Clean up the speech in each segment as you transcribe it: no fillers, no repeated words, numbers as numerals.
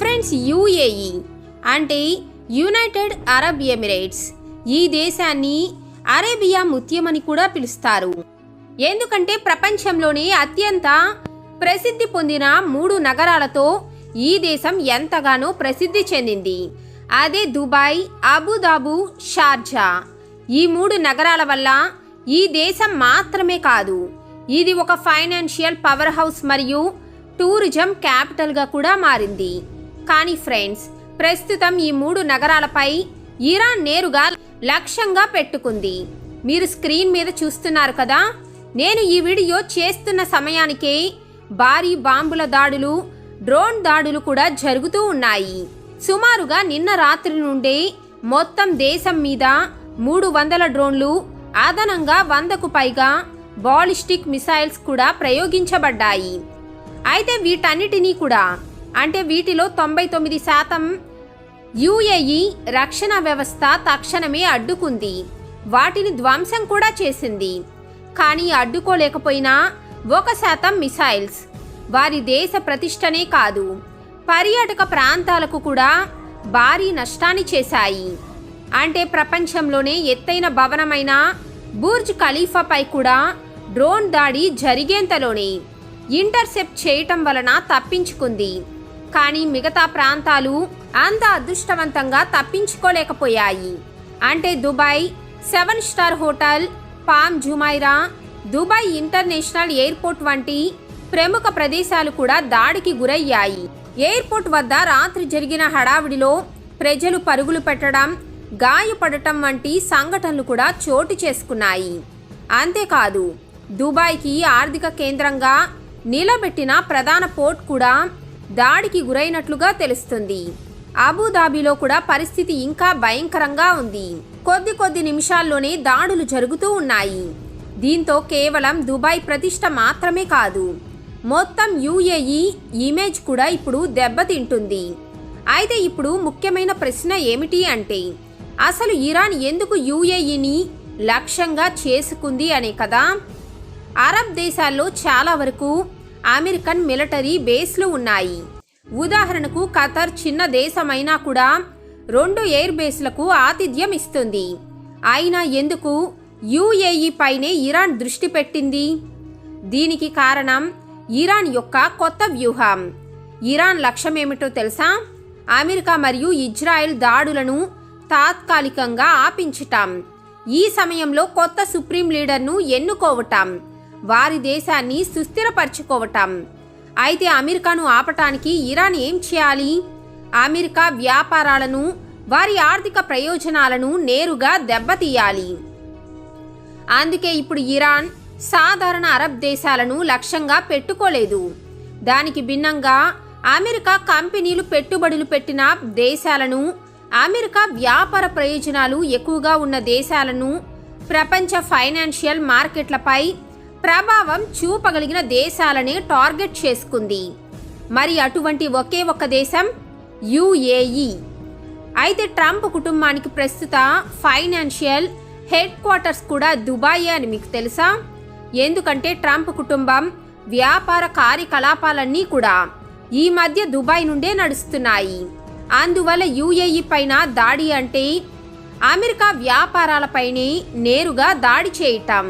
Friends, UAE అంటే United Arab Emirates. ఈ దేశాన్ని అరేబియా ముత్యం అని కూడా పిలుస్తారు. ఎందుకంటే ప్రపంచంలోనే అత్యంత ప్రసిద్ధి పొందిన 3 నగరాలతో ఈ దేశం ఎంతగానో ప్రసిద్ధి చెందింది. అదే దుబాయ్, అబుదాబు, షార్జా. ఈ 3 నగరాల వల్ల ఈ దేశం మాత్రమే కాదు, ఇది ఒక ఫైనాన్షియల్ పవర్ హౌస్ మరియు టూరిజం క్యాపిటల్గా కూడా మారింది. కానీ ఫ్రెండ్స్, ప్రస్తుతం ఈ 3 నగరాలపై ఇరాన్ నేరుగా లక్ష్యంగా పెట్టుకుంది. మీరు స్క్రీన్ మీద చూస్తున్నారు కదా. నేను ఈ వీడియో చేస్తున్న సమయానికే భారీ బాంబుల దాడులు, డ్రోన్ దాడులు కూడా జరుగుతూ ఉన్నాయి. సుమారుగా నిన్న రాత్రి నుండే మొత్తం దేశం మీద 300 డ్రోన్లు, అదనంగా 100కు పైగా బాలిస్టిక్ మిసైల్స్ కూడా ప్రయోగించబడ్డాయి. అయితే వీటన్నిటినీ కూడా అంటే వీటిలో 99% యుఏఈ రక్షణ వ్యవస్థ తక్షణమే అడ్డుకుంది. వాటిని ధ్వంసం కూడా చేసింది. కానీ అడ్డుకోలేకపోయినా 1% మిసైల్స్ వారి దేశ ప్రతిష్టనే కాదు, పర్యాటక ప్రాంతాలకు కూడా భారీ నష్టాన్ని చేశాయి. అంటే ప్రపంచంలోనే ఎత్తైన భవనమైన బుర్జ్ ఖలీఫాపై కూడా డ్రోన్ దాడి జరిగేంతలోనే ఇంటర్సెప్ట్ చేయటం వలన తప్పించుకుంది. కానీ మిగతా ప్రాంతాలు అంత అదృష్టవంతంగా తప్పించుకోలేకపోయాయి. అంటే Dubai 7 star hotel, palm Jumeirah, Dubai international airport వంటి ప్రముఖ ప్రదేశాలు కూడా దాడికి గురయ్యాయి. ఎయిర్పోర్ట్ వద్ద రాత్రి జరిగిన హడావిడిలో ప్రజలు పరుగులు పెట్టడం, గాయపడటం వంటి సంఘటనలు కూడా చోటు చేసుకున్నాయి. అంతేకాదు, దుబాయ్కి ఆర్థిక కేంద్రంగా నిలబెట్టిన ప్రధాన పోర్ట్ కూడా దాడికి గురైనట్లుగా తెలుస్తుంది. అబుదాబిలో కూడా పరిస్థితి ఇంకా భయంకరంగా ఉంది. కొద్ది నిమిషాల్లోనే దాడులు జరుగుతూ ఉన్నాయి. దీంతో కేవలం దుబాయ్ ప్రతిష్ట మాత్రమే కాదు, మొత్తం యుఏఈ ఇమేజ్ కూడా ఇప్పుడు దెబ్బతింటుంది. అయితే ఇప్పుడు ముఖ్యమైన ప్రశ్న ఏమిటి అంటే, అసలు ఇరాన్ ఎందుకు యుఏఈని లక్ష్యంగా చేసుకుంది అనే కదా. అరబ్ దేశాల్లో చాలా వరకు అమెరికన్ మిలిటరీ బేస్లు ఉన్నాయి. ఉదాహరణకు ఖతర్ చిన్న దేశమైనా కూడా 2 ఎయిర్ బేస్లకు ఆతిథ్యం ఇస్తుంది. అయినా ఎందుకు యుఏఈ పైనే ఇరాన్ దృష్టి పెట్టింది? దీనికి కారణం ఇరాన్ యొక్క కొత్త వ్యూహం. ఇరాన్ లక్ష్యమేమిటో తెలుసా? అమెరికా మరియు ఇజ్రాయెల్ దాడులను తాత్కాలికంగా ఆపించటం, ఈ సమయంలో కొత్త సుప్రీం లీడర్ను ఎన్నుకోవటం, వారి దేశాన్ని సుస్థిరపరచుకోవటం. అయితే అమెరికాను ఆపటానికి ఇరాన్ ఏం చేయాలి? అమెరికా వ్యాపారాలను, వారి ఆర్థిక ప్రయోజనాలను నేరుగా దెబ్బతీయాలి. అందుకే ఇప్పుడు ఇరాన్ సాధారణ అరబ్ దేశాలను లక్ష్యంగా పెట్టుకోలేదు. దానికి భిన్నంగా అమెరికా కంపెనీలు పెట్టుబడులు పెట్టిన దేశాలను, అమెరికా వ్యాపార ప్రయోజనాలు ఎక్కువగా ఉన్న దేశాలను, ప్రపంచ ఫైనాన్షియల్ మార్కెట్లపై ప్రభావం చూపగలిగిన దేశాలనే టార్గెట్ చేసుకుంది. మరి అటువంటి ఒకే ఒక్క దేశం యుఏఈ. అయితే ట్రంప్ కుటుంబానికి ప్రస్తుత ఫైనాన్షియల్ హెడ్ క్వార్టర్స్ కూడా దుబాయ్ అని మీకు తెలుసా? ఎందుకంటే ట్రంప్ కుటుంబం వ్యాపార కార్యకలాపాలన్నీ కూడా ఈ మధ్య దుబాయ్ నుండే నడుస్తున్నాయి. అందువల్ల యుఏఈ పైన దాడి అంటే అమెరికా వ్యాపారాలపైనే నేరుగా దాడి చేయటం.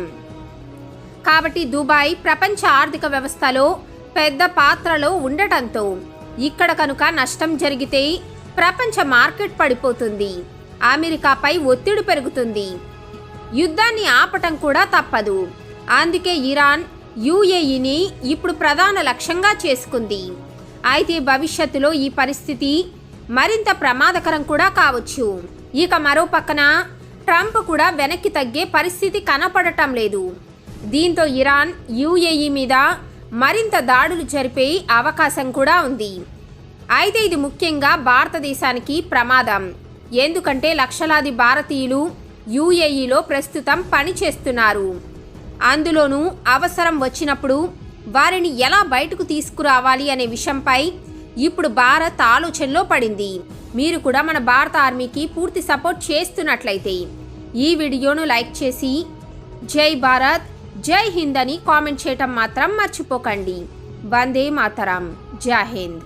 కాబట్టి దుబాయ్ ప్రపంచ ఆర్థిక వ్యవస్థలో పెద్ద పాత్రలో ఉండటంతో ఇక్కడ కనుక నష్టం జరిగితే ప్రపంచ మార్కెట్ పడిపోతుంది, అమెరికాపై ఒత్తిడి పెరుగుతుంది, యుద్ధాన్ని ఆపటం కూడా తప్పదు. అందుకే ఇరాన్ యుఏఈని ఇప్పుడు ప్రధాన లక్ష్యంగా చేసుకుంది. అయితే భవిష్యత్తులో ఈ పరిస్థితి మరింత ప్రమాదకరం కూడా కావచ్చు. ఇక మరో పక్కన ట్రంప్ కూడా వెనక్కి తగ్గే పరిస్థితి కనపడటం లేదు. దీంతో ఇరాన్ యుఏఈ మీద మరింత దాడులు జరిపే అవకాశం కూడా ఉంది. అయితే ఇది ముఖ్యంగా భారతదేశానికి ప్రమాదం. ఎందుకంటే లక్షలాది భారతీయులు యుఏఈలో ప్రస్తుతం పనిచేస్తున్నారు. అందులోనూ అవసరం వచ్చినప్పుడు వారిని ఎలా బయటకు తీసుకురావాలి అనే విషయంపై ఇప్పుడు భారత్ ఆలోచనలో పడింది. మీరు కూడా మన భారత ఆర్మీకి పూర్తి సపోర్ట్ చేస్తున్నట్లయితే ఈ వీడియోను లైక్ చేసి జై భారత్, జై హింద్ అని కామెంట్ చేయటం మాత్రం మర్చిపోకండి. వందే మాతరం. జై హింద్.